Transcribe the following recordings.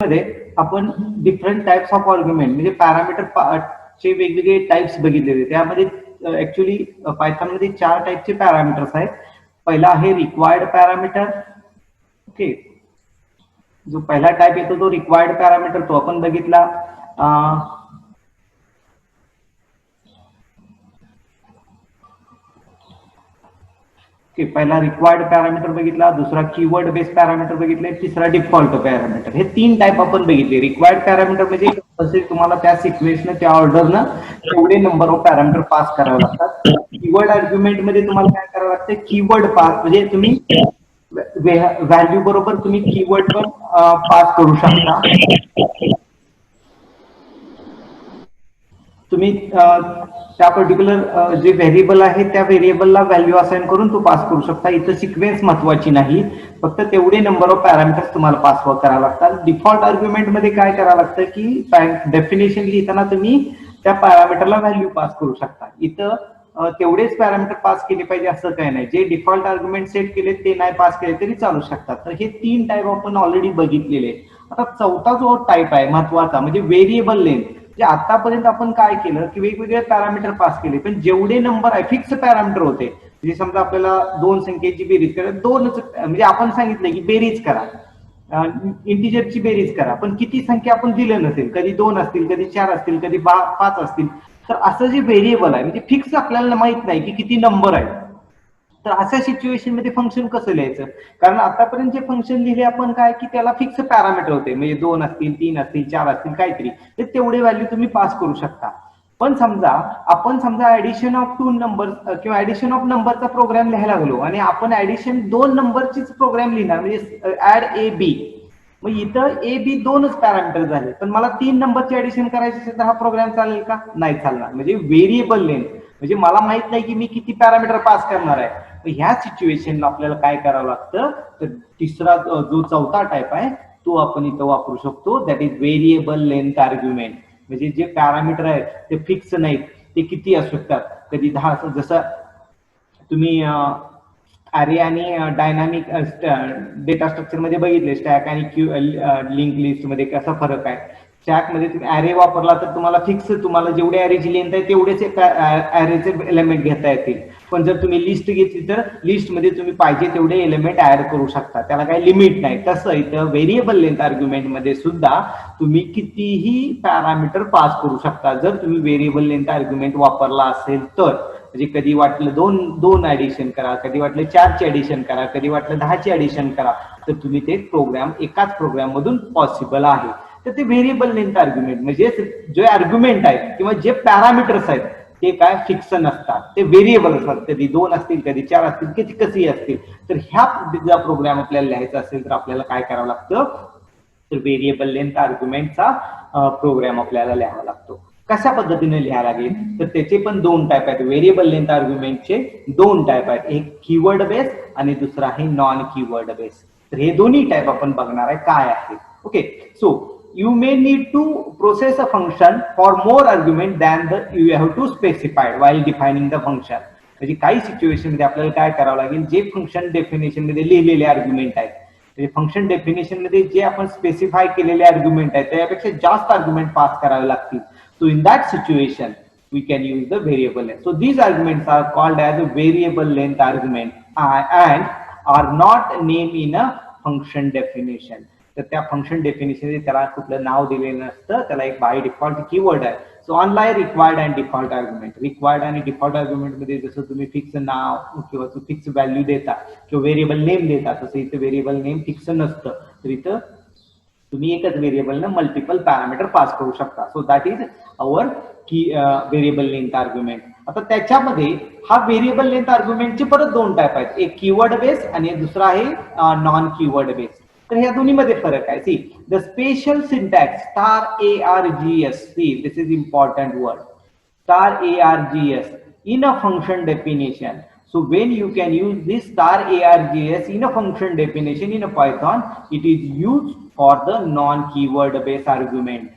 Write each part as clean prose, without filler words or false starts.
मध्ये आपण different types of argument म्हणजे पॅरामीटर चे वेगवेगळे टाइप्स बघितलेले. त्यामध्ये ऍक्च्युली पायथॉन मध्ये 4 टाइपचे पॅरामीटर्स आहेत. पहिला आहे रिक्वायर्ड पॅरामीटर. ओके, जो पहिला टाइप येतो तो रिक्वायर्ड पॅरामीटर, तो आपण बघितला. पहिला रिक्वायर्ड पॅरामीटर बघितला, दुसरा कीवर्ड बेस्ड पॅरामीटर बघितले, तिसरा डिफॉल्ट पॅरामीटर. हे 3 टाइप आपण बघितले. रिक्वायर्ड पॅरामीटर म्हणजे असे तुम्हाला त्या सिक्वेन्सनं त्या ऑर्डरनं तेवढे नंबर ऑफ पॅरामीटर पास करावे लागतात. कीवर्ड आर्ग्युमेंट मध्ये तुम्हाला काय करावं लागतं, कीवर्ड पास म्हणजे तुम्ही व्हॅल्यू बरोबर तुम्ही कीवर्ड पण पास करू शकता. तुम्ही त्या पर्टिक्युलर जे व्हेरिएबल आहे त्या व्हेरिएबलला व्हॅल्यू असाइन करून तो पास करू शकता. इथं सिक्वेन्स महत्वाची नाही, फक्त तेवढे नंबर ऑफ पॅरामीटर्स तुम्हाला पास करावं लागतात. डिफॉल्ट आर्ग्युमेंट मध्ये काय करावं लागतं की डेफिनेशन लिहिताना तुम्ही त्या पॅरामीटरला व्हॅल्यू पास करू शकता. इथं तेवढेच पॅरामीटर पास केले पाहिजे असं काही नाही. जे डिफॉल्ट आर्ग्युमेंट सेट केले ते नाही पास केले तरी चालू शकतात. तर हे 3 टाईप आपण ऑलरेडी बघितलेले. आता चौथा जो टाईप आहे महत्वाचा म्हणजे व्हेरिएबल लेंथ. म्हणजे आतापर्यंत आपण काय केलं की वेगवेगळे पॅरामीटर पास केले, पण जेवढे नंबर आहे फिक्स पॅरामीटर होते. म्हणजे समजा आपल्याला 2 संख्येची बेरीज करायची, 2च म्हणजे आपण सांगितलं की बेरीज करा, इंटिजरची बेरीज करा, पण किती संख्या आपण दिलं नसेल, कधी 2 असतील, कधी 4 असतील, कधी 5 असतील. तर असं जे व्हेरिएबल आहे म्हणजे फिक्स आपल्याला माहित नाही की किती नंबर आहे. तर अशा सिच्युएशन मध्ये फंक्शन कसं लिहायचं, कारण आतापर्यंत जे फंक्शन लिहिले आपण काय की त्याला फिक्स पॅरामीटर होते, म्हणजे 2 असतील, 3 असतील, 4 असतील, काहीतरी तेवढे व्हॅल्यू तुम्ही पास करू शकता. पण समजा आपण ऍडिशन ऑफ 2 नंबर किंवा ऍडिशन ऑफ नंबरचा प्रोग्राम लिहायला लागलो आणि आपण ऍडिशन 2 नंबरचीच प्रोग्राम लिहिणार म्हणजे ऍड ए बी. मग इथं ए बी 2च पॅरामीटर झाले, पण मला 3 नंबरची ऍडिशन करायची असेल तर हा प्रोग्राम चालेल का? नाही चालणार. म्हणजे व्हेरिएबल लेंथ म्हणजे मला माहित नाही की मी किती पॅरामीटर पास करणार आहे. ह्या सिच्युएशनला आपल्याला काय करावं लागतं, तर तिसरा जो चौथा टाइप आहे तो आपण इथं वापरू शकतो, that is variable length argument. म्हणजे जे पॅरामीटर आहेत ते फिक्स नाहीत, ते किती असू शकतात. कधी 10, जसं तुम्ही अरे आणि डायनामिक डेटा स्ट्रक्चर मध्ये बघितले, स्टॅक आणि लिंक लिस्ट मध्ये कसा फरक आहे. स्टॅक मध्ये तुम्ही अरे वापरला तर तुम्हाला फिक्स, तुम्हाला जेवढे अरेची लेंथ आहे तेवढेच अरेचे एलिमेंट घेता येतील. पण जर तुम्ही लिस्ट घेतली तर लिस्ट मध्ये तुम्ही पाहिजे तेवढे एलिमेंट ऍड करू शकता, त्याला काही लिमिट नाही. तसं इथं व्हेरिएबल लेंथ आर्ग्युमेंट मध्ये सुद्धा तुम्ही कितीही पॅरामीटर पास करू शकता जर तुम्ही व्हेरिएबल लेंथ आर्ग्युमेंट वापरला असेल तर. म्हणजे कधी वाटलं 2 ऍडिशन करा, कधी वाटलं 4ची ऍडिशन करा, कधी वाटलं 10ची ऍडिशन करा, तर तुम्ही ते प्रोग्राम एकाच प्रोग्राम मधून पॉसिबल आहे. तर ते व्हेरिएबल लेंथ आर्ग्युमेंट म्हणजे जे आर्ग्युमेंट आहेत किंवा जे पॅरामीटर्स आहेत ते काय फिक्स नसतात, ते व्हेरिएबल असतात. कधी 2 असतील, कधी 4 असतील, कधी कसेही असतील. तर ह्या प्रोग्राम आपल्याला लिहायचा असेल तर आपल्याला काय करावं लागतं, तर व्हेरिएबल लेंथ आर्ग्युमेंटचा प्रोग्राम आपल्याला लिहावा लागतो. कशा पद्धतीने लिहायला लागेल, तर त्याचे पण 2 टाईप आहेत. व्हेरिएबल लेंथ आर्ग्युमेंटचे 2 टाईप आहेत, एक कीवर्ड बेस आणि दुसरा आहे नॉन कीवर्ड बेस. तर हे दोन्ही टाईप आपण बघणार आहे काय आहे. Okay, so you may need to process a function for more argument than you have to specified while defining the function. म्हणजे काही सिच्युएशन मध्ये आपल्याला काय करावं लागेल, जे फंक्शन डेफिनेशन मध्ये लिहिलेले आर्ग्युमेंट आहेत, म्हणजे फंक्शन डेफिनेशन मध्ये जे आपण स्पेसिफाय केलेले आर्ग्युमेंट आहेत त्यापेक्षा जास्त आर्ग्युमेंट पास करावे लागतील. So in that situation we can use the variable length. So these arguments are called as a variable length argument and are not named in a function definition. तर त्या function definition त्याला कुठलं नाव दिलेलं नसतं, त्याला एक बाय डिफॉल्ट कीवर्ड आहे. So unlike required and default argument, required आणि डिफॉल्ट आर्ग्युमेंट मध्ये जसं तुम्ही फिक्स नाव किंवा फिक्स व्हॅल्यू देता किंवा व्हेरिएबल नेम देता, तसं इथं व्हेरिएबल नेम फिक्स नसतं. तर इथं तुम्ही एकच व्हेरिएबलनं मल्टिपल पॅरामीटर पास करू शकता. सो दॅट इज अवर की व्हेरिएबल लेंथ आर्ग्युमेंट. आता त्याच्यामध्ये हा व्हेरिएबल लेंथ आर्ग्युमेंटचे परत 2 टाईप आहेत, एक कीवर्ड बेस आणि दुसरा आहे नॉन कीवर्ड बेस. तर ह्या दोन्ही मध्ये फरक आहे. See the special syntax STAR-ARGS, see this is important word, STAR-ARGS in a function definition. So when you can use this STAR-ARGS in a function definition in a Python, it is used for the non-keyword based argument.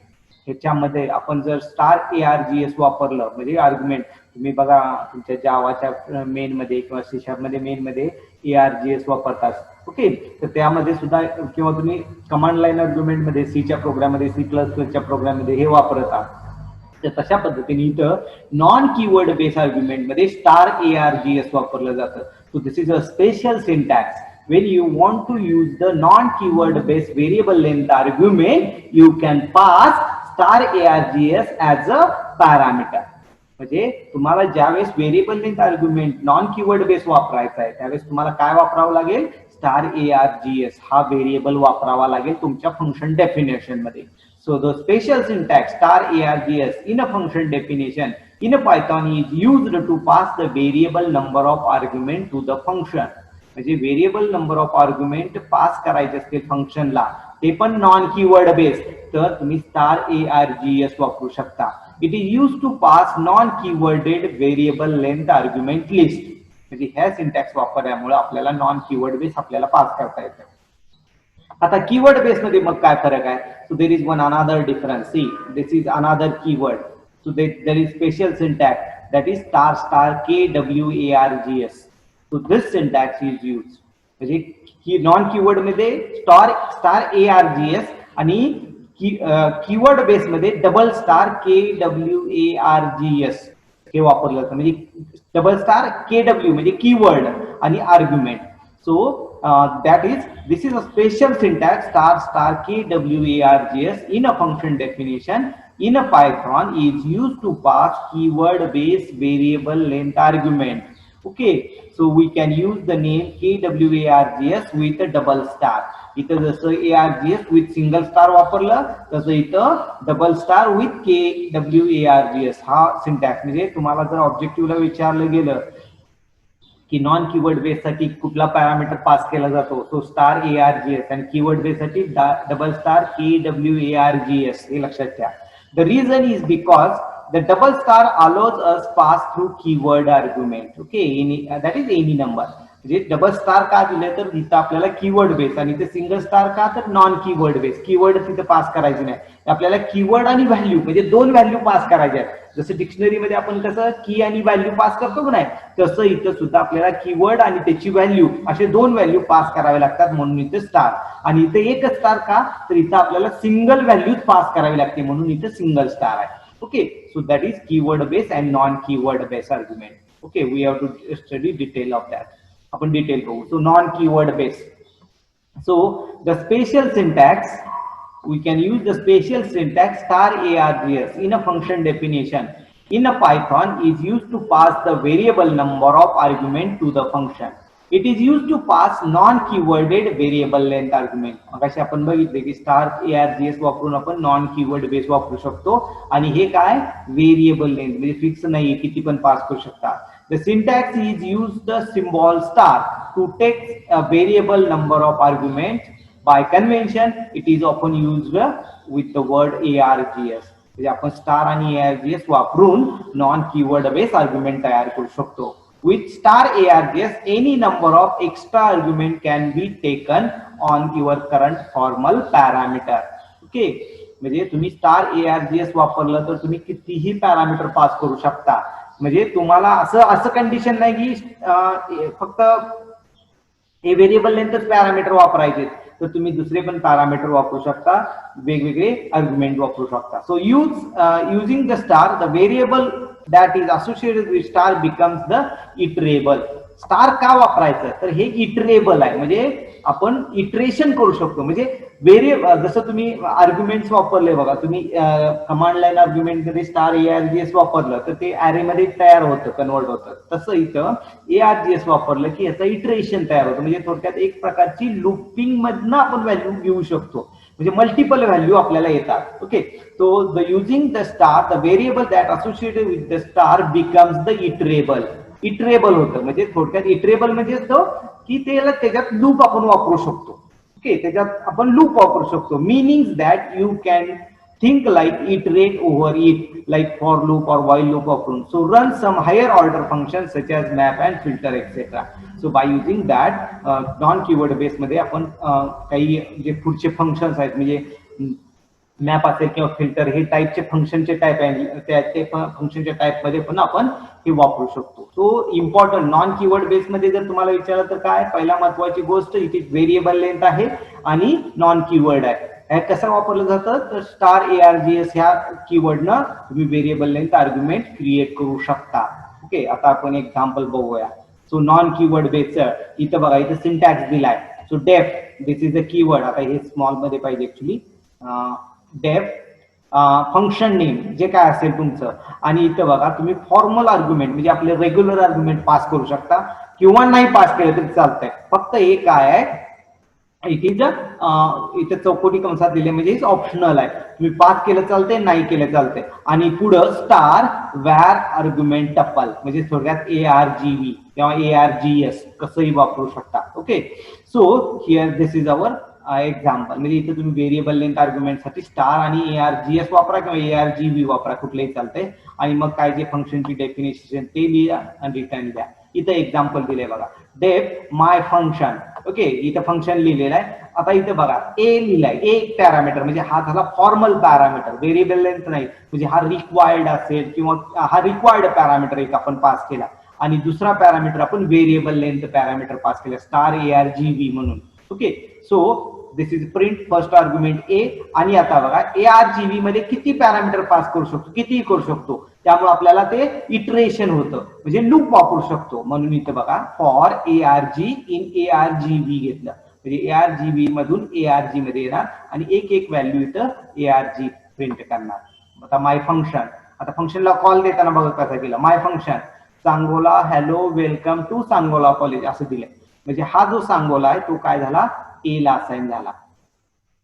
ह्याच्यामध्ये आपण जर STAR-ARGS वापरलं म्हणजे argument, तुम्ही बघा तुमच्या जावाच्या main मध्ये किंवा C# मध्ये मेन मध्ये ARGS वापरतात. ओके, तर त्यामध्ये सुद्धा किंवा तुम्ही कमांड लाईन आर्ग्युमेंट मध्ये सीच्या प्रोग्राममध्ये C++च्या प्रोग्राममध्ये हे वापरत आहात. तर तशा पद्धतीने इथं नॉन कीवर्ड बेस आर्ग्युमेंट मध्ये *ARGS वापरलं जातं. So this is a special syntax. When you want to use the non-keyword based variable length argument, you can pass *ARGS as a parameter. म्हणजे तुम्हाला ज्यावेळेस variable length argument non keyword base वापरायचा आहे त्यावेळेस तुम्हाला काय वापरावं लागेल, *ARGS हा व्हेरिएबल वापरावा लागेल तुमच्या फंक्शन डेफिनेशन मध्ये. So the special syntax *ARGS in a function definition in a Python is used to pass the variable number of argument to the function. म्हणजे variable number of argument pass करायचे असतील फंक्शनला ते पण non keyword based, तर तुम्ही *ARGS वापरू शकता. It is use to pass non keyworded variable length argument list. म्हणजे ह्या सिंटॅक्स वापरल्यामुळे आपल्याला नॉन कीवर्ड बेस आपल्याला पास करता येतं. आता कीवर्ड बेस मध्ये मग काय फरक आहे? So there is one another difference. See this is another keyword. So there is special syntax that is *KWARGS. So this syntax is used. म्हणजे की नॉन कीवर्ड मध्ये *ARGS आणि कीवर्ड बेस मध्ये KWARGS हे वापरलं जातं. म्हणजे KW म्हणजे कीवर्ड आणि argument. So that is this is a special syntax *KWARGS in a function definition in a Python is used to pass keyword based variable length argument. Okay, so we can use the name KWARGS with a double star. इथं जसं ARGS with single star वापरलं तसं इथं double star with KWARGS हा syntax. म्हणजे तुम्हाला जर ऑब्जेक्टिव्हला विचारलं गेलं की नॉन कीवर्ड बेस साठी कुठला पॅरामीटर पास केला जातो, सो *ARGS आणि कीवर्ड बेस साठी डबल स्टार KWARGS हे लक्षात ठेवा. The reason is because the double star allows us pass through keyword argument. Okay, that is any number. म्हणजे डबल स्टार का दिले तर इथं आपल्याला कीवर्ड बेस आणि ते सिंगल स्टार का तर नॉन कीवर्ड बेस. कीवर्ड तिथे पास करायचे नाही, आपल्याला कीवर्ड आणि व्हॅल्यू म्हणजे दोन व्हॅल्यू पास करायचे आहेत. जसं डिक्शनरी मध्ये आपण कसं की आणि व्हॅल्यू पास करतो की नाही, तसं इथं सुद्धा आपल्याला कीवर्ड आणि त्याची व्हॅल्यू असे दोन व्हॅल्यू पास करावे लागतात, म्हणून इथे स्टार. आणि इथे एकच स्टार का तर इथं आपल्याला सिंगल व्हॅल्यू पास करावी लागते, म्हणून इथे सिंगल स्टार आहे. Okay, so that is keyword based and non-keyword based argument. Okay, we have to study detail of that. Upon detail go. So non-keyword based. So the special syntax, we can use the special syntax *ARGS in a function definition in a Python is used to pass the variable number of argument to the function. It is used to pass non-keyworded variable length argument. मगाशी आपण बघितले की *ARGS वापरून आपण non keyword base वापरू शकतो आणि हे काय व्हेरिएबल लेंथ म्हणजे फिक्स नाही, किती पण पास करू शकता. The syntax is use the symbol star to take a variable number of arguments. By convention, it is often used with the word ARGS. म्हणजे आपण स्टार आणि ARGS वापरून नॉन कीवर्ड बेस आर्ग्युमेंट तयार करू शकतो. With *ARGS, any number of extra argument can be taken on your current formal parameter. Okay, म्हणजे तुम्ही *ARGS वापरलं तर तुम्ही कितीही पॅरामीटर पास करू शकता. म्हणजे तुम्हाला असं कंडिशन नाही की फक्त हे व्हेरिएबल लेंथच पॅरामीटर वापरायचे, तर तुम्ही दुसरे पण पॅरामीटर वापरू शकता, वेगवेगळे आर्ग्युमेंट वापरू शकता. So using the star the variable that is associated with star becomes the iterable. Star का वापरायचं तर हे इटरेबल आहे, म्हणजे आपण इटरेशन करू शकतो. म्हणजे जसं तुम्ही आर्ग्युमेंट्स वापरले बघा, तुम्ही कमांड लाईन आर्ग्युमेंट मध्ये *ARGS वापरलं तर ते अरे मध्ये तयार होतं, कन्वर्ट होतं. तसं इथं ARGS वापरलं की याचं इटरेशन तयार होतं. म्हणजे थोडक्यात एक प्रकारची लूपिंग मधनं आपण व्हॅल्यू घेऊ शकतो, म्हणजे मल्टिपल व्हॅल्यू आपल्याला येतात. Okay, so the using the star the variable that associated with the star becomes the iterable. Iterable होतं म्हणजे थोडक्यात इटरेबल म्हणजे असतो की त्याच्यात लूप आपण वापरू शकतो. ओके, त्याच्यात आपण लूप वापरू शकतो. Meaning that you can think like iterate over it like for loop or while loop वापरून. So run some higher order function such as map and filter etcetera. So by using that non keyword base मध्ये आपण काही जे पुढचे functions आहेत म्हणजे map असेल किंवा फिल्टर, हे टाईपचे फंक्शनचे टाईप आहे, त्या फंक्शनच्या टाईप मध्ये पण आपण हे वापरू शकतो. So important non keyword base मध्ये जर तुम्हाला विचारलं तर काय पहिला महत्वाची गोष्ट इथे व्हेरिएबल लेंथ आहे आणि नॉन कीवर्ड आहे. हे कसं वापरलं जातं तर स्टार ARGS ह्या कीवर्डनं तुम्ही व्हेरिएबल लेंथ आर्ग्युमेंट क्रिएट करू शकता. ओके, आता आपण एक्झाम्पल बघूया. सो नॉन कीवर्ड बेस इथं बघा, इथं सिंटॅक्स दिलाय. So def this is a keyword. आता हे स्मॉल मध्ये पाहिजे ऍक्च्युली. डेफ फंक्शन नेम जे काय असेल तुमचं, आणि इथं बघा तुम्ही फॉर्मल आर्ग्युमेंट म्हणजे आपले रेग्युलर आर्ग्युमेंट पास करू शकता किंवा नाही पास केलं तरी चालतंय. फक्त हे काय आहे, इथं चौकोटी कंसात दिले म्हणजे ऑप्शनल आहे. तुम्ही पास केलं चालतंय, नाही केलं चालतंय. आणि पुढं स्टार वॅर आर्ग्युमेंट टप्पल म्हणजे थोडक्यात ARGV किंवा ARGS कसंही वापरू शकता. Okay, so here this is our example. म्हणजे इथे तुम्ही व्हेरिएबल लेंथ आर्ग्युमेंट साठी स्टार आणि ARGS वापरा किंवा ARGV वापरा, कुठलेही चालतंय. आणि मग काय जे फंक्शनची डेफिनेशन ते लिहा आणि रिटर्न द्या. इथं एक्झाम्पल दिले बघा, डेफ माय फंक्शन. ओके, इथं फंक्शन लिहिलेलं आहे. आता इथं बघा ए लिहिलाय, एक पॅरामीटर म्हणजे हा झाला फॉर्मल पॅरामीटर, व्हेरिएबल लेंथ नाही. म्हणजे हा रिक्वायर्ड असेल किंवा हा रिक्वायर्ड पॅरामीटर एक आपण पास केला आणि दुसरा पॅरामीटर आपण व्हेरिएबल लेंथ पॅरामीटर पास केला स्टार ARGV म्हणून. Okay, so this is print first argument A. आणि आता बघा ARGV मध्ये किती पॅरामीटर पास करू शकतो, कितीही करू शकतो. त्यामुळे आपल्याला ते इटरेशन होतं म्हणजे लूप वापरू शकतो. म्हणून इथं बघा फॉर ARG इन ARGV घेतलं म्हणजे ARGV मधून ARG मध्ये येणार आणि एक एक व्हॅल्यू इथं ARG प्रिंट करणार. आता माय फंक्शन, आता फंक्शनला कॉल देताना बघा कसं केलं, my function Sangola hello welcome to Sangola college असं दिलंय. म्हणजे हा जो सांगोला आहे तो काय झाला, ए ला असाइन झाला.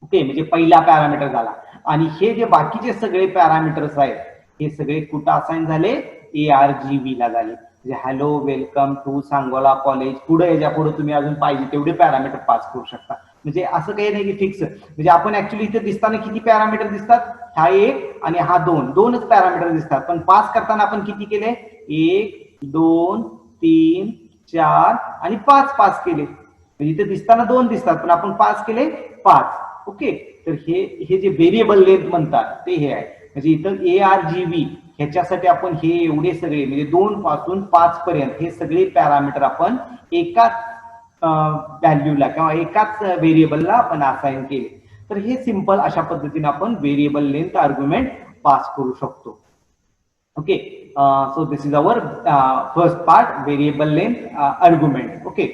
ओके, म्हणजे पहिला पॅरामीटर झाला. आणि हे जे बाकीचे सगळे पॅरामीटर्स आहेत हे सगळे कुठं असाइन झाले, ARGV ला झाले. म्हणजे hello welcome to Sangola college, पुढे याच्या पुढे तुम्ही अजून पाहिजे तेवढे पॅरामीटर पास करू शकता. म्हणजे असं काही नाही की फिक्स. म्हणजे आपण ऍक्च्युली इथे दिसताना किती पॅरामीटर दिसतात, हा एक आणि हा दोन, दोनच पॅरामीटर दिसतात. पण पास करताना आपण किती केले, 1 2 3 4 आणि 5 पास केले. म्हणजे इथे दिसताना दोन दिसतात पण आपण पास केले 5. ओके, तर हे जे व्हेरिएबल लेंथ म्हणतात ते हे आहे. म्हणजे इथं ARGV ह्याच्यासाठी आपण हे एवढे सगळे म्हणजे 2 पासून 5 पर्यंत हे सगळे पॅरामीटर आपण एकाच व्हॅल्यूला किंवा एकाच व्हेरिएबलला आपण असाइन केले. तर हे सिंपल अशा पद्धतीने आपण व्हेरिएबल लेंथ आर्ग्युमेंट पास करू शकतो. Okay, so this is our first part, variable length argument. Okay,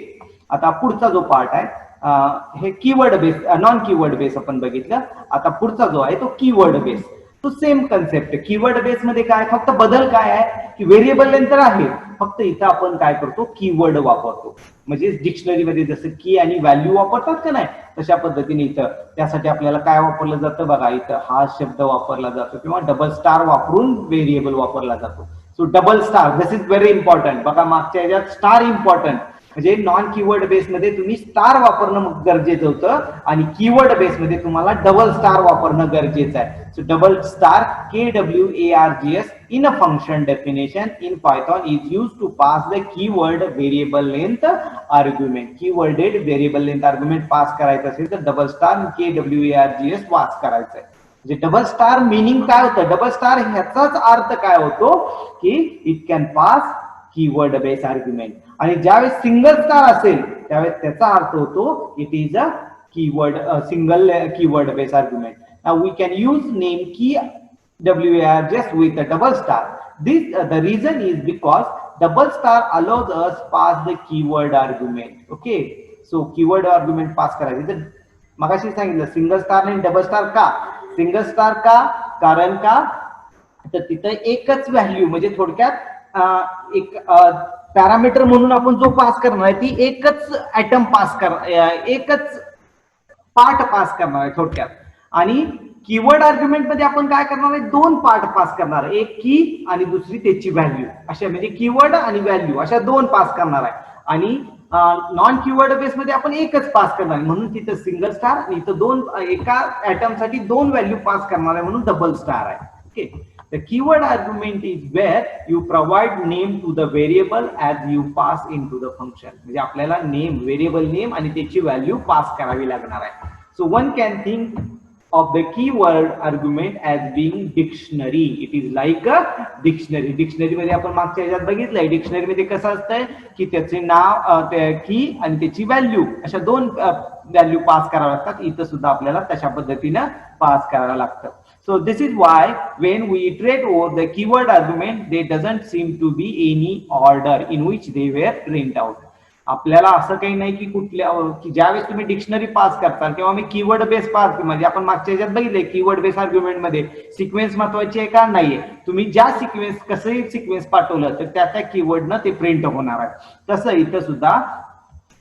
आता पुढचा जो पार्ट आहे हे keyword base, non keyword base आपण बघितलं. आता पुढचा जो आहे तो कीवर्ड बेस. तो सेम कन्सेप्ट. कीवर्ड बेस मध्ये काय फक्त बदल काय आहे की व्हेरिएबल लेंथ तर आहे, फक्त इथं आपण काय करतो कीवर्ड वापरतो. म्हणजे डिक्शनरी मध्ये जसं की आणि व्हॅल्यू वापरतात का नाही तशा पद्धतीने इथं त्यासाठी आपल्याला काय वापरलं जातं बघा, इथं हा शब्द वापरला जातो किंवा डबल स्टार वापरून व्हेरिएबल वापरला जातो. So double star this is very important. बघा मागच्या ह्याच्यात स्टार इम्पॉर्टंट म्हणजे नॉन कीवर्ड बेस मध्ये तुम्ही स्टार वापरणं गरजेचं होतं आणि कीवर्ड बेस मध्ये तुम्हाला डबल स्टार वापरणं गरजेचं आहे. So double star KWARGS in a function definition in Python is used to pass the keyword variable length argument. Keyworded variable length argument pass करायचं असेल तर डबल स्टार KWARGS पास करायचं आहे. म्हणजे डबल स्टार मिनिंग काय होतं, double star ह्याचाच अर्थ काय होतो की it can pass keyword base argument. आणि ज्यावेळेस सिंगल स्टार असेल त्यावेळेस त्याचा अर्थ होतो it is a keyword single keyword base argument. Now we can use name key WARGS with a double star. This the reason is because double star allows us pass the keyword argument. Okay, so keyword argument pass करायचं. तर मगाशी सांगितलं single star आणि double star का, single star का, कारण का तर तिथं एकच व्हॅल्यू म्हणजे थोडक्यात एक पॅरामीटर म्हणून आपण जो पास करणार आहे ती एकच आयटम पास करणार, एकच पार्ट पास करणार आहे थोडक्यात. आणि कीवर्ड आर्ग्युमेंट मध्ये आपण काय करणार आहे, दोन पार्ट पास करणार आहे, एक की आणि दुसरी त्याची व्हॅल्यू, अशा म्हणजे कीवर्ड आणि व्हॅल्यू अशा दोन पास करणार आहे. आणि नॉन कीवर्ड बेस मध्ये आपण एकच पास करणार आहे म्हणून तिथं सिंगल स्टार आणि इथं दोन, एका आयटम साठी दोन व्हॅल्यू पास करणार आहे म्हणून डबल स्टार आहे. Okay, the keyword argument is where you provide name to the variable as you pass into the function. म्हणजे आपल्याला नेम, व्हेरिएबल नेम आणि त्याची व्हॅल्यू पास करावी लागणार आहे. So one can think of the keyword argument as being dictionary. It is like a dictionary. Dictionary मध्ये आपण मागच्या ह्याच्यात बघितलंय, डिक्शनरी मध्ये कसं असतंय की त्याचे नाव, की आणि त्याची व्हॅल्यू अशा दोन व्हॅल्यू पास करावं लागतात. इथं सुद्धा आपल्याला तशा पद्धतीनं पास करावं लागतं. So this is why when we iterate over the keyword argument, there doesn't seem to be any order in which they were printed out. आपल्याला असं काही नाही की कुठल्या की ज्यावेळेस तुम्ही डिक्शनरी पास करता किंवा मी कीवर्ड बेस पास, म्हणजे आपण मागच्या ह्याच्यात बघितले कीवर्ड बेस आर्ग्युमेंट मध्ये सिक्वेन्स महत्वाची आहे का नाहीये. तुम्ही ज्या सिक्वेन्स कसंही सिक्वेन्स पाठवलं तर त्या कीवर्डनं ते प्रिंट होणार आहे. तसं इथं सुद्धा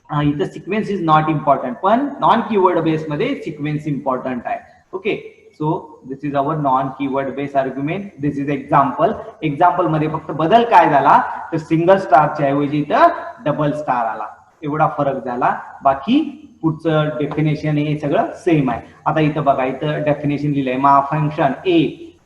इथं सिक्वेन्स इज नॉट इम्पॉर्टंट, पण नॉन कीवर्ड बेस मध्ये सिक्वेन्स इम्पॉर्टंट आहे. Okay, so this is our non keyword base argument. This is example. Example मध्ये फक्त बदल काय झाला तर सिंगल स्टारच्या ऐवजी इथं डबल स्टार आला, एवढा फरक झाला. बाकी पुढचं डेफिनेशन हे सगळं सेम आहे. आता इथं बघा, इथं डेफिनेशन लिहिलंय मा function A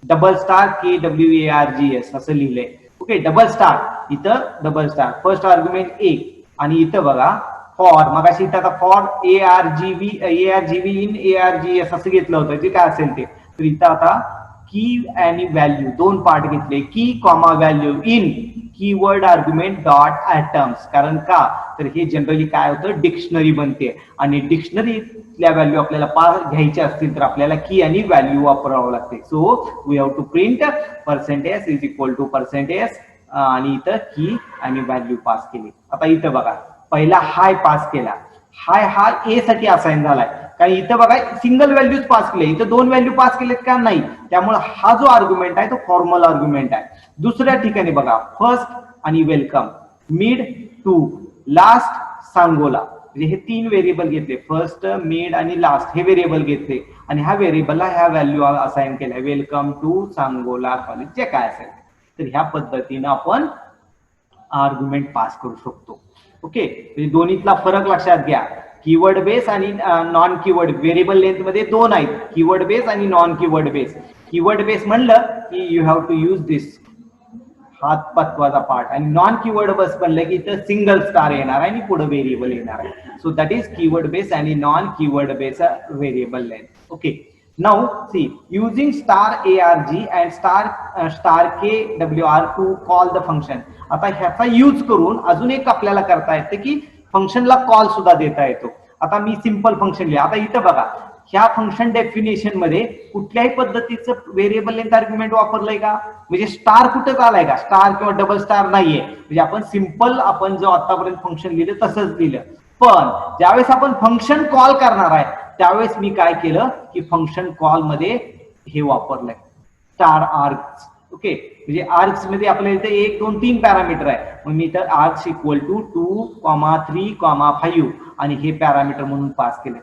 double star KWARGS असं लिहिलंय. ओके, डबल स्टार इथं double star first argument A, आणि इथं बघा फॉर, मग अशी इथं आता फॉर ARGB इन ARGS असं घेतलं होतं, जे काय असेल ते. तर इथं आता की आणि व्हॅल्यू दोन पार्ट घेतले, की comma value in keyword argument dot atoms. कारण का तर हे जनरली काय होतं, डिक्शनरी बनते आणि डिक्शनरीतल्या व्हॅल्यू आपल्याला पास घ्यायच्या असतील तर आपल्याला की आणि व्हॅल्यू वापरावं लागते. So we have to print %s is equal to %s आणि इथं की आणि व्हॅल्यू पास केली. आता इथं बघा, पहिला हाय पास केला, हाय हा ए साठी असाइन झालाय, कारण इथं बघा सिंगल व्हॅल्यूज पास केले, इथं दोन व्हॅल्यू पास केलेत का नाही, त्यामुळे हा जो आर्ग्युमेंट आहे तो फॉर्मल आर्ग्युमेंट आहे. दुसऱ्या ठिकाणी बघा फर्स्ट आणि welcome, mid to, last Sangola, म्हणजे हे तीन व्हेरिएबल घेतले, फर्स्ट मिड आणि लास्ट हे व्हेरिएबल घेतले आणि ह्या व्हेरिएबलला ह्या व्हॅल्यू असाइन केल्या, वेलकम टू सांगोला कॉलेज जे काय असेल. तर ह्या पद्धतीनं आपण आर्ग्युमेंट पास करू शकतो. ओके, म्हणजे दोन्हीतला फरक लक्षात घ्या. कीवर्ड बेस आणि नॉन कीवर्ड, व्हेरिएबल लेंथ मध्ये दोन आहेत, कीवर्ड बेस आणि non keyword base. Keyword base म्हणलं की यू हॅव टू यूज दिस, हा महत्वाचा पार्ट, आणि नॉन कीवर्ड बेस म्हणलं की इथं सिंगल स्टार येणार आहे आणि पुढे व्हेरिएबल येणार आहे. So that is keyword base आणि non keyword base variable length. Okay, now see using *arg and *kwr to call the function. आता ह्याचा यूज करून अजून एक आपल्याला करता येतं की फंक्शनला कॉल सुद्धा देता येतो. आता मी सिंपल फंक्शन लिहा. आता इथं बघा, ह्या फंक्शन डेफिनेशन मध्ये कुठल्याही पद्धतीचं व्हेरिएबल लेंथ आर्ग्युमेंट वापरलंय का, म्हणजे स्टार कुठं आलाय का, स्टार किंवा डबल स्टार नाहीये, म्हणजे आपण सिंपल आपण जो आतापर्यंत फंक्शन लिहिलं तसंच लिहिलं. पण ज्यावेळेस आपण फंक्शन कॉल करणार आहे त्यावेळेस मी काय केलं की फंक्शन कॉल मध्ये हे वापरलंय स्टार आर्ग्स. ओके, म्हणजे आर्ग्स मध्ये आपल्या इथे 1 2 3 पॅरामीटर आहे, मग मी इथं आर्ग्स इक्वल टू 2, 3, 5 आणि हे पॅरामीटर म्हणून पास केले,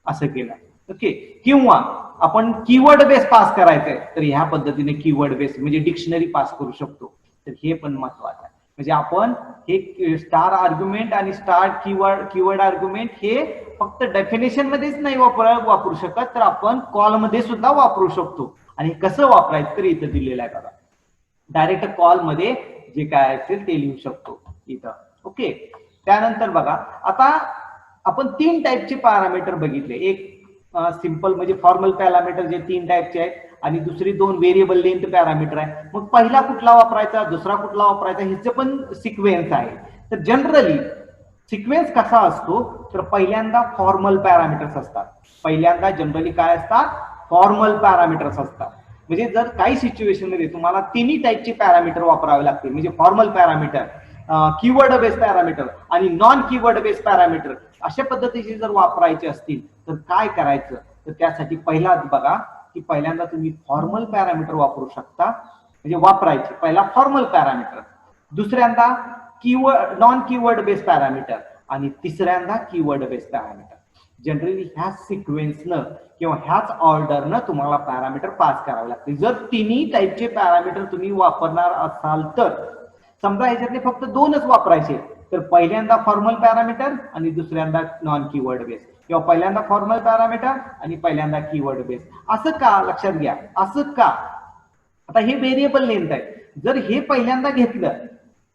असं केलं. ओके, किंवा आपण कीवर्ड बेस पास करायचंय तर ह्या पद्धतीने कीवर्ड बेस म्हणजे डिक्शनरी पास करू शकतो. तर हे पण महत्वाचं आहे. म्हणजे आपण हे स्टार आर्ग्युमेंट आणि स्टार कीवर्ड आर्ग्युमेंट हे फक्त डेफिनेशन मध्येच नाही वापरू शकत, तर आपण कॉल मध्ये सुद्धा वापरू शकतो. आणि कसं वापरायचं तर इथं दिलेलं आहे बघा, डायरेक्ट कॉल मध्ये जे काय असेल ते लिहू शकतो इथं. ओके, त्यानंतर बघा, आता आपण 3 टाईपचे पॅरामीटर बघितले. एक सिंपल म्हणजे फॉर्मल पॅरामीटर जे 3 टाईपचे आहेत, आणि दुसरी 2 व्हेरिएबल लेंथ पॅरामीटर आहे. मग पहिला कुठला वापरायचा, दुसरा कुठला वापरायचा, ह्याचं पण सिक्वेन्स आहे. तर जनरली सिक्वेन्स कसा असतो तर पहिल्यांदा फॉर्मल पॅरामीटर्स असतात, पहिल्यांदा जनरली काय असतात, फॉर्मल पॅरामीटर्स असतात. म्हणजे जर काही सिच्युएशन मध्ये तुम्हाला तिन्ही टाईपचे पॅरामीटर वापरावे लागतील, म्हणजे formal parameter, keyword base parameter आणि नॉन कीवर्ड बेस पॅरामीटर, अशा पद्धतीचे जर वापरायचे असतील तर काय करायचं, तर त्यासाठी पहिला बघा की पहिल्यांदा तुम्ही फॉर्मल पॅरामीटर वापरू शकता, म्हणजे वापरायचे पहिला फॉर्मल पॅरामीटर, दुसऱ्यांदा keyword non keyword base parameter आणि तिसऱ्यांदा कीवर्ड बेस पॅरामीटर. जनरली ह्या सिक्वेन्सनं किंवा ह्याच ऑर्डरनं तुम्हाला पॅरामीटर पास करावे लागते. जर तिन्ही टाईपचे पॅरामीटर तुम्ही वापरणार असाल तर, समजा ह्याच्यातले फक्त 2च वापरायचे तर पहिल्यांदा फॉर्मल पॅरामीटर आणि दुसऱ्यांदा नॉन कीवर्ड बेस, किंवा पहिल्यांदा फॉर्मल पॅरामीटर आणि पहिल्यांदा कीवर्ड बेस. असं का, लक्षात घ्या, असं का, आता हे व्हेरिएबल लेंथ आहे, जर हे पहिल्यांदा घेतलं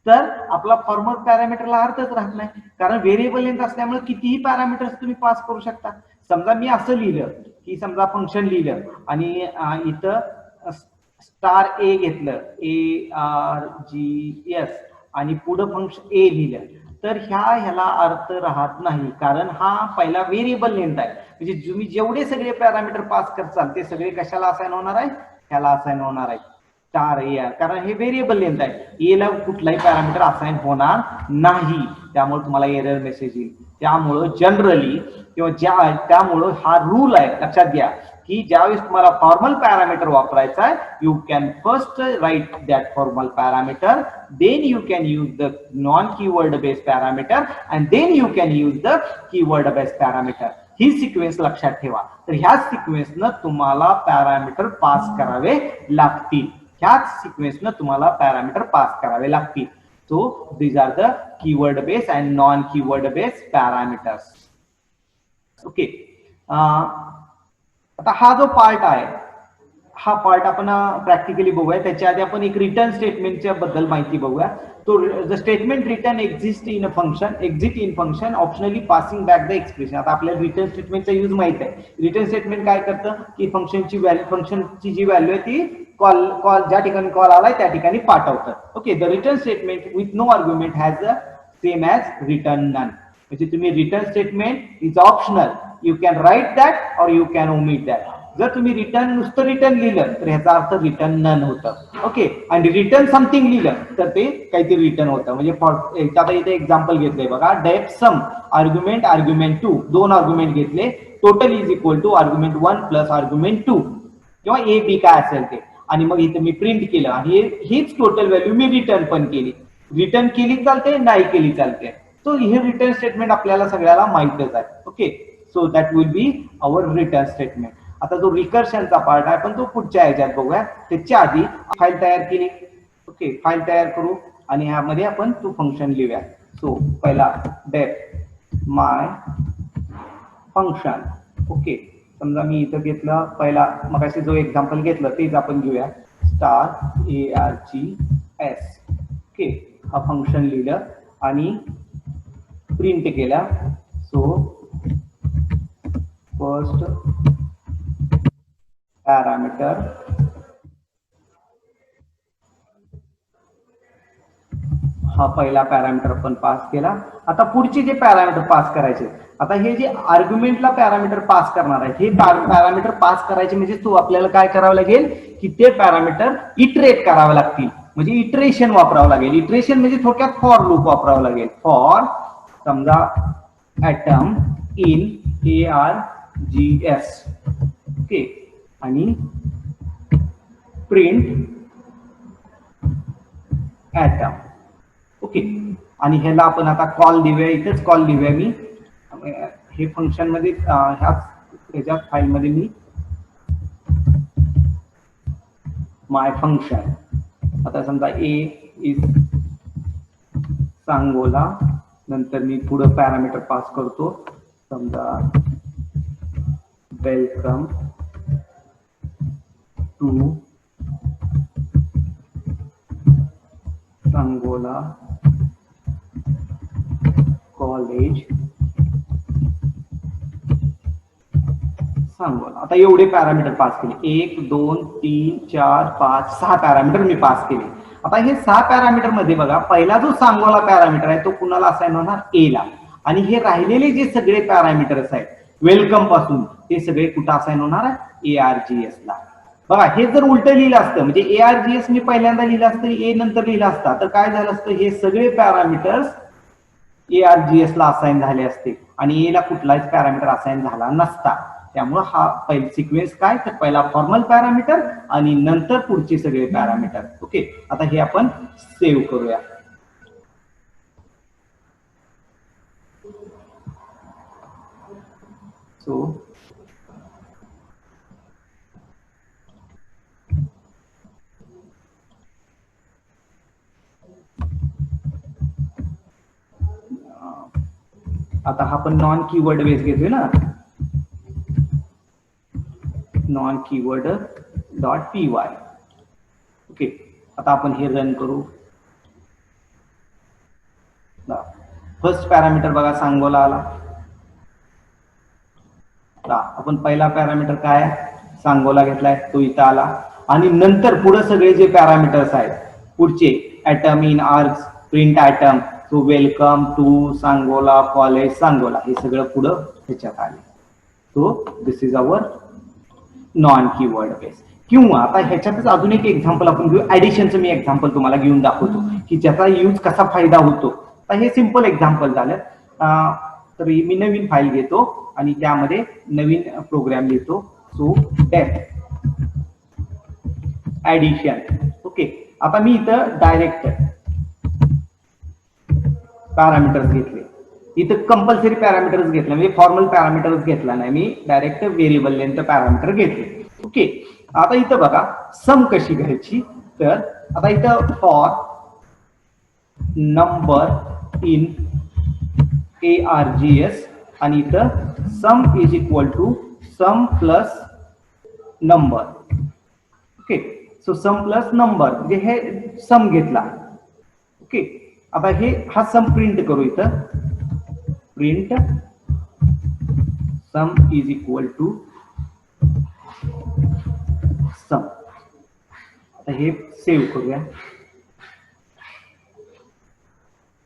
तर आपला फॉर्मल पॅरामीटरला अर्थच राहत नाही, कारण व्हेरिएबल लेंथ असल्यामुळे कितीही पॅरामीटर्स तुम्ही पास करू शकता. समजा मी असं लिहिलं की समजा फंक्शन लिहिलं आणि इथं स्टार ए घेतलं ARGS आणि पुढं फंक्शन ए लिहिलं तर ह्याला अर्थ राहत नाही, कारण हा पहिला व्हेरिएबल लेंथ आहे. म्हणजे तुम्ही जेवढे सगळे पॅरामीटर पास करसाल ते सगळे कशाला असाइन होणार आहे, ह्याला असाइन होणार आहे स्टार ए, कारण हे व्हेरिएबल लेंथ आहे. ए ला कुठलाही पॅरामीटर असाइन होणार नाही, त्यामुळे तुम्हाला एरर मेसेज येईल. त्यामुळं जनरली किंवा त्यामुळं हा रूल आहे, लक्षात घ्या की ज्यावेळेस तुम्हाला फॉर्मल पॅरामीटर वापरायचा आहे, you can first write that formal parameter, then you can use the non keyword based parameter and then you can use the keyword based parameter. ही सिक्वेन्स लक्षात ठेवा. तर ह्या सिक्वेन्सनं तुम्हाला पॅरामीटर पास करावे लागतील. ह्याच सिक्वेन्सनं तुम्हाला पॅरामीटर पास करावे लागतील. So these are the keyword based and non keyword based parameters. Okay, आता हा जो पार्ट आहे हा पार्ट आपण प्रॅक्टिकली बघूया. त्याच्या आधी आपण एक रिटर्न स्टेटमेंटच्या बद्दल माहिती बघूया. तो the statement return exist in a function, exit in function optionally passing back the expression. आता आपल्याला रिटर्न स्टेटमेंटचा यूज माहित आहे. रिटर्न स्टेटमेंट काय करतं की फंक्शनची जी व्हॅल्यू आहे ती कॉल ज्या ठिकाणी कॉल आलाय त्या ठिकाणी पाठवतं. Okay, the return statement with no argument has the same as return none. म्हणजे तुम्ही return statement is optional, you can write that और यू कॅन ओमिट दॅट. जर तुम्ही रिटर्न नुसतं रिटर्न लिहिलं तर ह्याचा अर्थ रिटर्न नन होतं. ओके, आणि रिटर्न समथिंग लिहिलं तर ते काहीतरी रिटर्न होतं. म्हणजे आता इथे एक्झाम्पल घेतलंय बघा, डेफ सम आर्ग्युमेंट आर्ग्युमेंट 2, दोन आर्ग्युमेंट घेतले, total is equal to argument 1 plus argument 2 किंवा ए बी काय असेल ते. आणि मग इथे मी प्रिंट केलं आणि हीच टोटल व्हॅल्यू मी रिटर्न पण केली. रिटर्न केली चालते, नाही केली चालते. सो हे रिटर्न स्टेटमेंट आपल्याला सगळ्याला माहितच आहे. Okay, so that will be our return statement. आता जो रिकर्शनचा पार्ट आहे पण तो पुढच्या ह्याच्यात बघूया. त्याच्या आधी फाईल तयार केली. ओके, फाईल तयार करू आणि ह्यामध्ये आपण तो फंक्शन लिहूया. सो पहिला डेफ माय फंक्शन. ओके, समजा मी इथं घेतलं पहिला मगाशी जो एक्झाम्पल घेतलं तेच आपण घेऊया, स्टार ARGS. ओके, हा फंक्शन लिहिलं आणि प्रिंट केला. सो फर्स्ट पॅरामीटर हा पहिला पॅरामीटर आपण पास केला. आता पुढचे जे पॅरामीटर पास करायचे, आता हे जे आर्ग्युमेंटला पॅरामीटर पास करणार आहे हे पॅरामीटर पास करायचे म्हणजे तो आपल्याला काय करावं लागेल की ते पॅरामीटर इटरेट करावं लागतील. म्हणजे इटरेशन वापरावं लागेल. इटरेशन म्हणजे थोडक्यात फॉर लूप वापरावं लागेल. फॉर समजा ऍटम इन ARGS. ओके, आणि प्रिंट ऍटम. ओके, आणि ह्याला आपण आता कॉल देऊया. इथेच कॉल देऊया. मी हे फंक्शन मध्ये ह्याच्यात फाईल मध्ये मी माय फंक्शन, आता समजा ए इज सांगोला, नंतर मी पुढे पॅरामीटर पास करतो. समजा welcome to Sangola college Sangola. आता एवढे पॅरामीटर पास केले, 1 2 3 4 5 6 पॅरामीटर मी पास केले. आता हे 6 पॅरामीटर मध्ये बघा, पहिला जो सांगोला पॅरामीटर आहे तो कुणाला असाइन होणार, ए ला. आणि हे राहिलेले जे सगळे पॅरामीटर्स आहेत वेलकम पासून ते सगळे कुठं असाइन होणार आहे, ARGS ला. बघा, हे जर उलट लिहिलं असतं म्हणजे ARGS मी पहिल्यांदा लिहिलं असतं, ए नंतर लिहिलं असतं, तर काय झालं असतं, हे सगळे पॅरामीटर्स ARGS ला असाइन झाले असते आणि ए ला कुठलाच पॅरामीटर असाइन झाला नसता. त्यामुळे हा पहिला सिक्वेन्स काय, तर पहिला फॉर्मल पॅरामीटर आणि नंतर पुढचे सगळे पॅरामीटर. ओके, आता हे आपण सेव्ह करूया. सो आता आपण नॉन कीवर्ड बेस घेतोय ना, non keyword dot py. Okay, आता आपण हे रन करू. फर्स्ट पॅरामीटर बघा सांगोला आला. आपण पहिला पॅरामीटर काय सांगोला घेतलाय तो इथं आला, आणि नंतर पुढे सगळे जे पॅरामीटर्स आहेत पुढचे item in args print item, so welcome to Sangola college Sangola, हे सगळं पुढं ह्याच्यात आले. So this is our non keyword base. किंवा आता ह्याच्यातच अजून एक एक्झाम्पल आपण घेऊ, ऍडिशनचं मी एक्झाम्पल तुम्हाला घेऊन दाखवतो की ज्याचा यूज कसा फायदा होतो. तर हे सिंपल एक्झाम्पल झालं. तर मी नवीन फाईल घेतो आणि त्यामध्ये नवीन प्रोग्राम लिहितो. So def addition. ओके, आता मी इथं डायरेक्ट पॅरामीटर्स घेतले, इथं कंपल्सरी पॅरामीटर्स घेतले, म्हणजे फॉर्मल पॅरामीटर्स घेतला नाही, मी डायरेक्ट व्हेरिएबल लेंथ पॅरामीटर घेतले. ओके, आता इथं बघा सम कशी घ्यायची. तर आता इथं फॉर नंबर इन ARGS आणि इथं sum is equal to sum plus number. Okay, so sum plus number म्हणजे हे सम घेतला. ओके, आता हे हा सम प्रिंट करू, इथं print sum is equal to sum. आता हे सेव्ह करूया.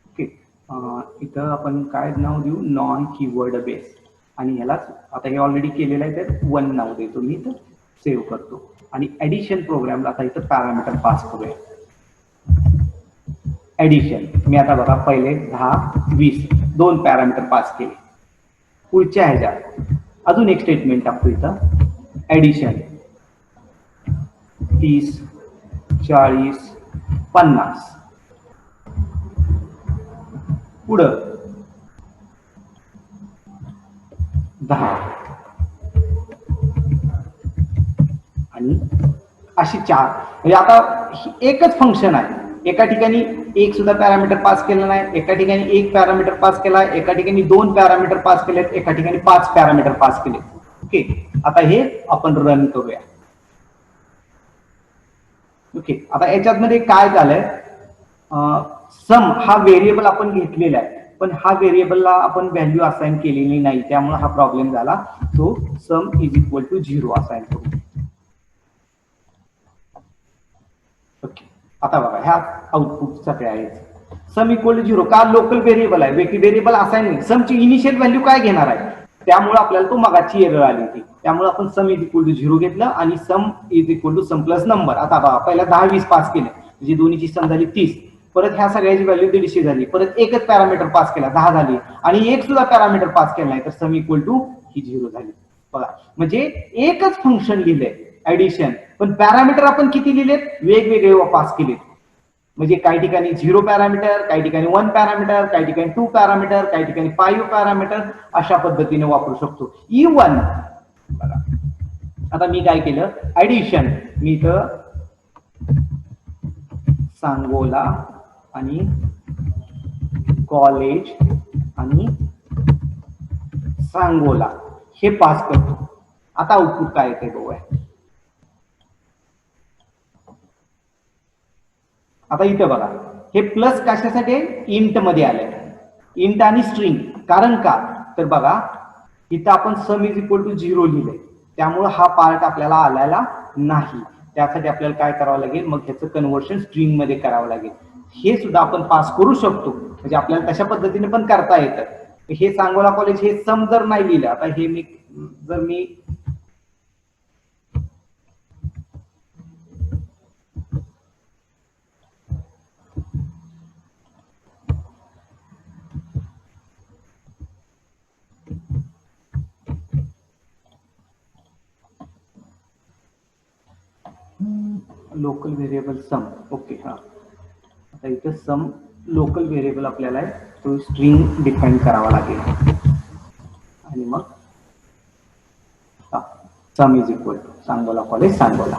ओके, इथं आपण काय नाव देऊ, नॉन कीवर्ड बेस, आणि ह्यालाच आता हे ऑलरेडी केलेलं आहे तर 1 नाव देतो मी, तर सेव्ह करतो. आणि ऍडिशन प्रोग्रामला आता इथं पॅरामीटर पास करूया. ऍडिशन मी आता बघा पहिले 10, 20 2 पॅरामीटर पास केले. पुढच्या ह्याच्यात अजून एक स्टेटमेंट टाकतो इथं, ऍडिशन 30, 40, 50. पुढं 10 आणि अशी 4. म्हणजे आता एकच फंक्शन आहे, एका ठिकाणी एक सुद्धा पॅरामीटर पास केलं नाही, एका ठिकाणी एक पॅरामीटर पास केला, एका ठिकाणी 2 पॅरामीटर पास केलेत, एका ठिकाणी 5 पॅरामीटर पास केले. ओके, आता हे आपण रन करूया. ओके, आता याच्यात काय झालंय, सम हा व्हेरिएबल आपण घेतलेला आहे, पण हा व्हेरिएबलला आपण व्हॅल्यू असाइन केलेली नाही, त्यामुळे हा प्रॉब्लेम झाला. तो sum is equal to 0 assign करू. ओके, आता बघा ह्या आउटपुट सगळे आहेत. सम इक्वल टू 0 का, लोकल व्हेरिएबल आहे, व्हेरिएबल असाइन नाही. समची इनिशियल व्हॅल्यू काय घेणार आहे, त्यामुळे आपल्याला तो मगाची एरर आली होती, त्यामुळे आपण सम इज इक्वल टू 0 घेतलं आणि sum is equal to sum plus number. आता बघा पहिला 10, 20 पास केले, म्हणजे दोन्हीची सम झाली 30. परत ह्या सगळ्याची व्हॅल्यू 150 झाली, परत एकच पॅरामीटर पास केला 10 झाली, आणि एक सुद्धा पॅरामीटर पास केला नाही, तर सम इक्वल टू ही 0 झाली. बघा म्हणजे एकच फंक्शन लिहिलंय ऍडिशन, पण पॅरामीटर आपण किती लिहिलेत, वेगवेगळे पास केलेत. म्हणजे काही ठिकाणी 0 पॅरामीटर, काही ठिकाणी 1 पॅरामीटर, काही ठिकाणी 2 पॅरामीटर, काही ठिकाणी 5 पॅरामीटर, अशा पद्धतीने वापरू शकतो. इवन बघा आता मी काय केलं, ऍडिशन मी इथं सांगोला आणि कॉलेज आणि सांगोला हे पास करतो. आता आउटपुट काय येते बघूया. आता इथे बघा हे प्लस कशासाठी, इंट मध्ये आले, इंट आणि स्ट्रिंग. कारण का, तर बघा इथं आपण सम इज इक्वल टू 0 लिहिले, त्यामुळे हा पार्ट आपल्याला आलेला नाही. त्यासाठी आपल्याला काय करावं लागेल, मग ह्याचं कन्व्हर्शन स्ट्रिंग मध्ये करावं लागेल. हे सुद्धा आपण पास करू शकतो, म्हणजे आपल्याला तशा पद्धतीने पण करता येतं. हे सांगोला कॉलेज हे सम जर नाही लिहिलं, आता हे मी जर मी लोकल व्हेरिएबल सम. ओके, हा आता इथं सम लोकल व्हेरिएबल आपल्याला आहे, तो स्ट्रिंग डिफाईन करावा लागेल, आणि मग sum is equal to Sangola college Sangola.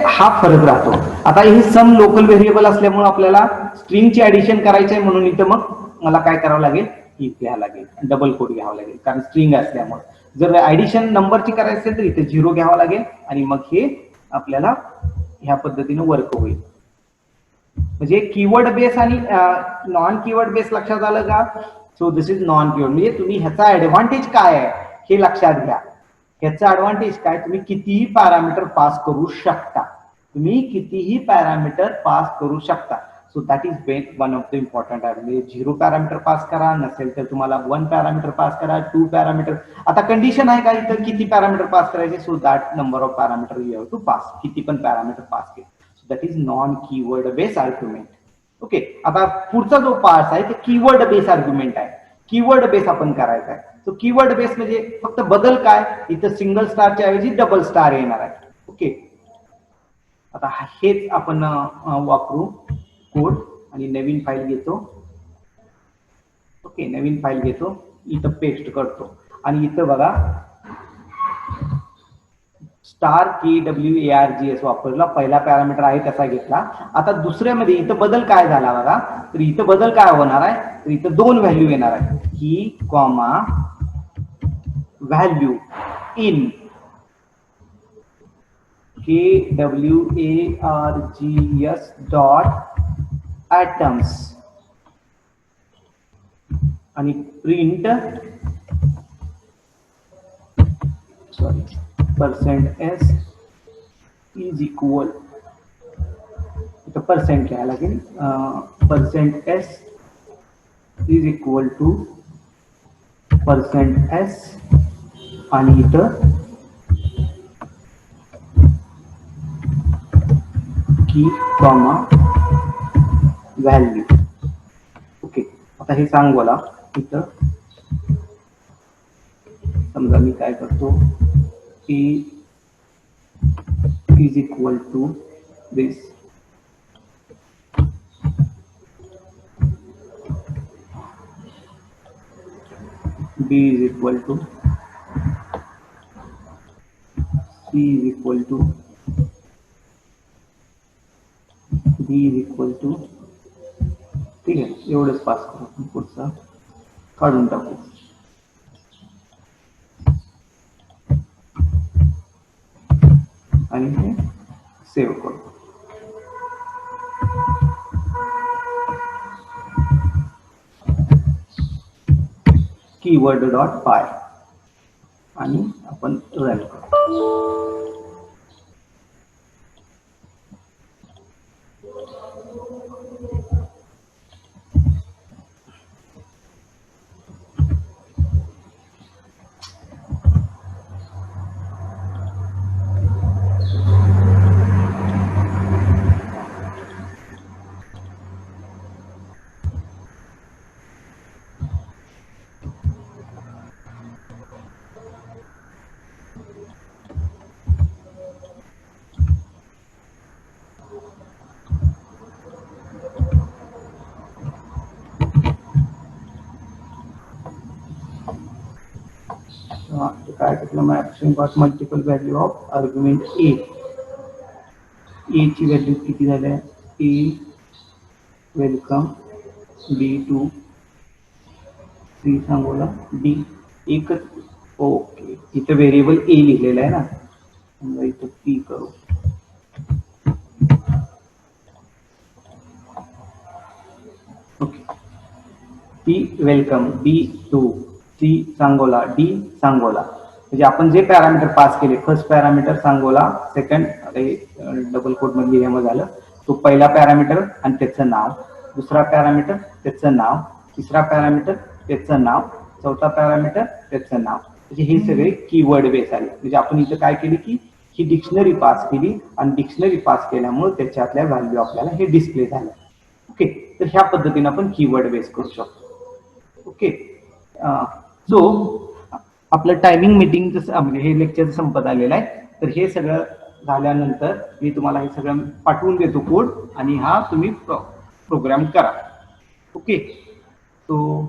हा फरक राहतो. आता हे सम लोकल व्हेरिएबल असल्यामुळे आपल्याला स्ट्रिंगची ऍडिशन करायची आहे, म्हणून इथं मग मला काय करावं लागेल, इफ घ्यावं लागेल, डबल कोड घ्यावं लागेल, कारण स्ट्रिंग असल्यामुळे. जर ऍडिशन नंबरची करायची असेल तर इथे 0 घ्यावं लागेल, आणि मग हे आपल्याला ह्या पद्धतीने वर्क होईल. म्हणजे कीवर्ड बेस आणि नॉन कीवर्ड बेस लक्षात आलं का. So this is non keyword, म्हणजे तुम्ही ह्याचा ऍडव्हान्टेज काय आहे हे लक्षात घ्या. याचा ऍडव्हान्टेज काय, तुम्ही कितीही पॅरामीटर पास करू शकता, तुम्ही कितीही पॅरामीटर पास करू शकता. So that is one of the important आहे. म्हणजे 0 पॅरामीटर पास करा, नसेल तर तुम्हाला 1 पॅरामीटर पास करा, 2 पॅरामीटर. आता कंडिशन आहे का इथं किती पॅरामीटर पास करायचे, so that number of parameter you have to pass, किती पण पॅरामीटर पास केले. So that is non keyword base argument. Okay, आता पुढचा जो पार्ट आहे ते कीवर्ड बेस आर्ग्युमेंट आहे. कीवर्ड बेस आपण करायचा आहे. तो कीवर्ड बेस म्हणजे फक्त बदल काय, इथं सिंगल स्टारच्या ऐवजी डबल स्टार येणार आहे. ओके, आता हेच आपण वापरू कोड आणि नवीन फाईल घेतो. ओके, नवीन फाईल घेतो, इथं पेस्ट करतो आणि इथं बघा स्टार KWARGS वापरला, पहिला पॅरामीटर आहे त्याचा घेतला. आता दुसऱ्यामध्ये इथं बदल काय झाला बघा, तर इथं बदल काय होणार आहे, तर इथं 2 व्हॅल्यू येणार आहे, key comma value in KWARGS dot atoms आणि प्रिंट %s इज इक्वल, इथं पर्सेंट लिहायला लागेल, %s is equal to %s आणि इथं की कॉमा व्हॅल्यू. ओके, आता हे सांगोला इथं समजा मी काय करतो, A is equal to this, B is equal to, C is equal to, D is equal to. ठीक आहे, एवढंच पास करू, पुढचा काढून टाकू. आणि हे सेव्ह करतो. कीवर्ड डॉट पाय आणि आपण रन करतो. काय म्हटलं, maximum got multiple value of argument A. A ची व्हॅल्यू किती झाल्या, A welcome, B2 C Sangola, D एकच. ओके, इथं व्हेरिएबल ए लिहिलेला आहे ना, समजा इथं पी करू. Okay, P welcome, B2 C Sangola, D Sangola. म्हणजे आपण जे पॅरामीटर पास केले, first parameter Sangola, second double quote मध्ये लिहिण्यामध्ये झालं, तो पहिला पॅरामीटर आणि त्याचं नाव, दुसरा पॅरामीटर त्याचं नाव, तिसरा पॅरामीटर त्याचं नाव, चौथा पॅरामीटर त्याचं नाव. म्हणजे हे सगळे कीवर्ड बेस आले. म्हणजे आपण इथं काय केली की ही डिक्शनरी पास केली आणि डिक्शनरी पास केल्यामुळे त्याच्यातल्या व्हॅल्यू आपल्याला हे डिस्प्ले झाल्या. ओके, तर ह्या पद्धतीने आपण कीवर्ड बेस करू शकतो. ओके, सो आपलं टायमिंग मीटिंग म्हणजे हे लेक्चर संपत आलेलं आहे. तर हे सगळं झाल्यानंतर मी तुम्हाला हे सगळं पाठवून देतो कोड आणि हा तुम्ही प्रोग्राम करा. Okay, so